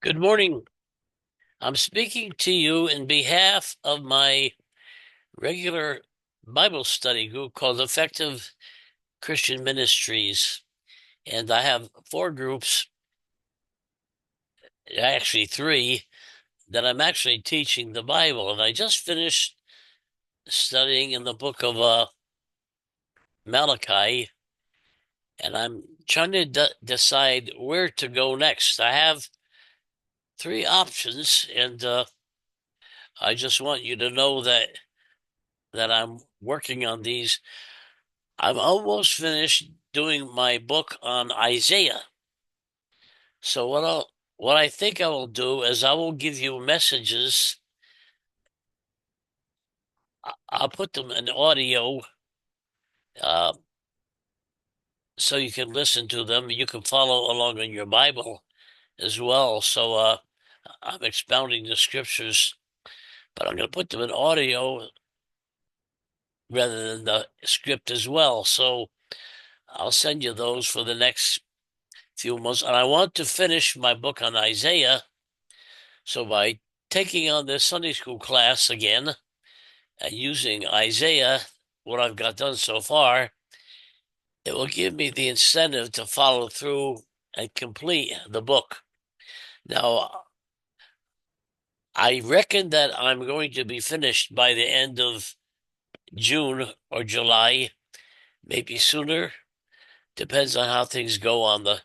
Good morning. I'm speaking to you in behalf of my regular Bible study group called Effective Christian Ministries. And I have four groups, actually three, that I'm actually teaching the Bible. And I just finished studying in the book of Malachi, and I'm trying to decide where to go next. I have three options, and I just want you to know that I'm working on these. I'm almost finished doing my book on Isaiah. So what I think I will do is I will give you messages. I'll put them in audio, uh, so you can listen to them. You can follow along in your Bible as well. So I'm expounding the scriptures, but I'm going to put them in audio rather than the script as well. So I'll send you those for the next few months. And I want to finish my book on Isaiah. So by taking on this Sunday school class again and using Isaiah, what I've got done so far, it will give me the incentive to follow through and complete the book. Now, I reckon that I'm going to be finished by the end of June or July, maybe sooner. Depends on how things go on the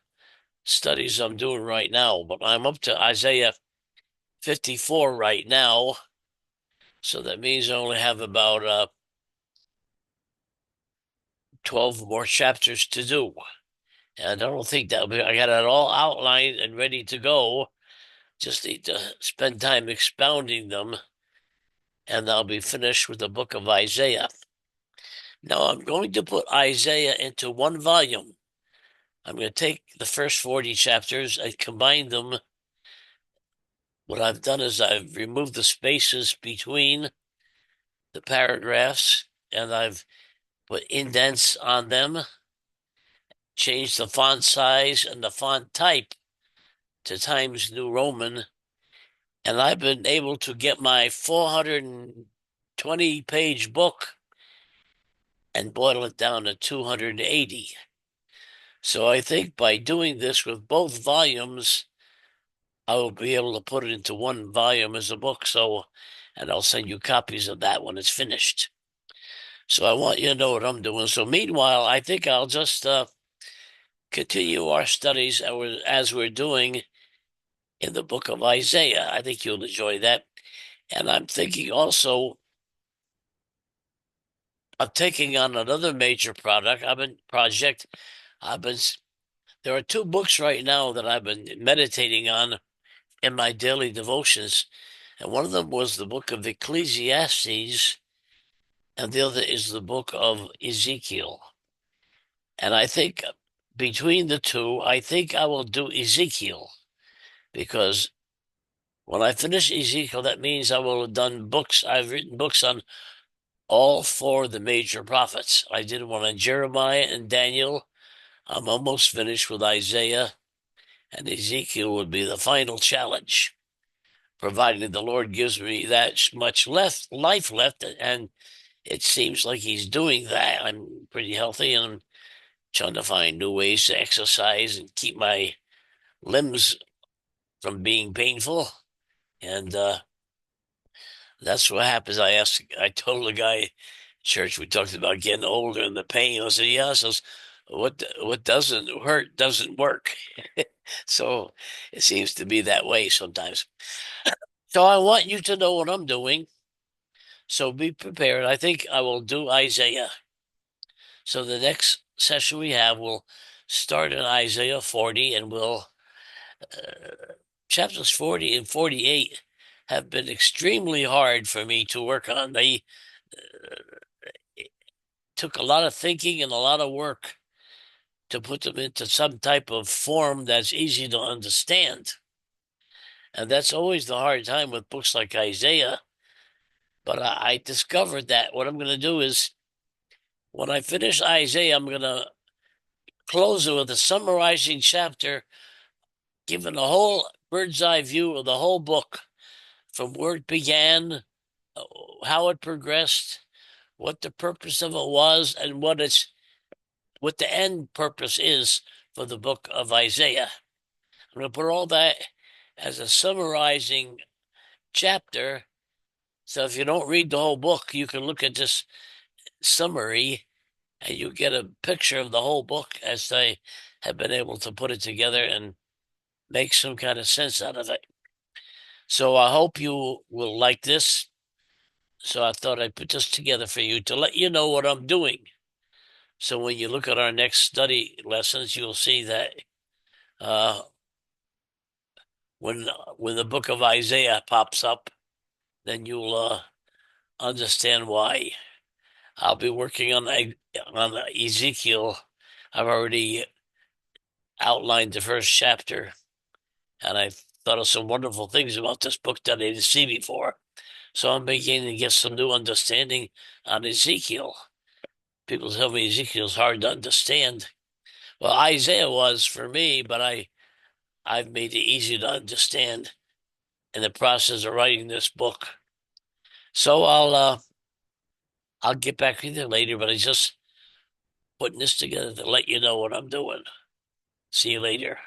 studies I'm doing right now. But I'm up to Isaiah 54 right now. So that means I only have about 12 more chapters to do. And I don't think that'll be, I got it all outlined and ready to go. Just need to spend time expounding them, and I'll be finished with the book of Isaiah. Now, I'm going to put Isaiah into one volume. I'm going to take the first 40 chapters and combine them. What I've done is I've removed the spaces between the paragraphs, and I've put indents on them, changed the font size and the font type to Times New Roman, and I've been able to get my 420-page book and boil it down to 280. So I think by doing this with both volumes, I will be able to put it into one volume as a book. And I'll send you copies of that when it's finished. So I want you to know what I'm doing. So meanwhile, I think I'll just continue our studies as we're doing in the book of Isaiah. I think you'll enjoy that. And I'm thinking also of taking on another major project. I've been, there are two books right now that I've been meditating on in my daily devotions. And one of them was the book of Ecclesiastes, and the other is the book of Ezekiel. And I think between the two, I think I will do Ezekiel, because when I finish Ezekiel, that means I will have done books. I've written books on all four of the major prophets. I did one on Jeremiah and Daniel. I'm almost finished with Isaiah, and Ezekiel would be the final challenge, provided the Lord gives me that much life left, and it seems like He's doing that. I'm pretty healthy, and I'm trying to find new ways to exercise and keep my limbs from being painful. And that's what happens. I told the guy at church, we talked about getting older and the pain. I said, yeah. So what doesn't hurt doesn't work. So it seems to be that way sometimes. So I want you to know what I'm doing. So be prepared. I think I will do Isaiah. So the next session we have will start in Isaiah 40, and chapters 40 and 48 have been extremely hard for me to work on. They took a lot of thinking and a lot of work to put them into some type of form that's easy to understand. And that's always the hard time with books like Isaiah. But I discovered that what I'm going to do is when I finish Isaiah, I'm going to close it with a summarizing chapter, giving a whole bird's eye view of the whole book from where it began, uh, how it progressed, what the purpose of it was, and what the end purpose is for the book of Isaiah. I'm going to put all that as a summarizing chapter. So if you don't read the whole book, you can look at this summary and you get a picture of the whole book as they have been able to put it together and make some kind of sense out of it. So I hope you will like this. So I thought I'd put this together for you to let you know what I'm doing. So when you look at our next study lessons, you'll see that uh, when the book of Isaiah pops up, then you'll understand why. I'll be working on Ezekiel. I've already outlined the first chapter, and I thought of some wonderful things about this book that I didn't see before. So I'm beginning to get some new understanding on Ezekiel. People tell me Ezekiel's hard to understand. Well, Isaiah was for me, but I've made it easy to understand in the process of writing this book. So I'll get back with you later, but I just putting this together to let you know what I'm doing. See you later.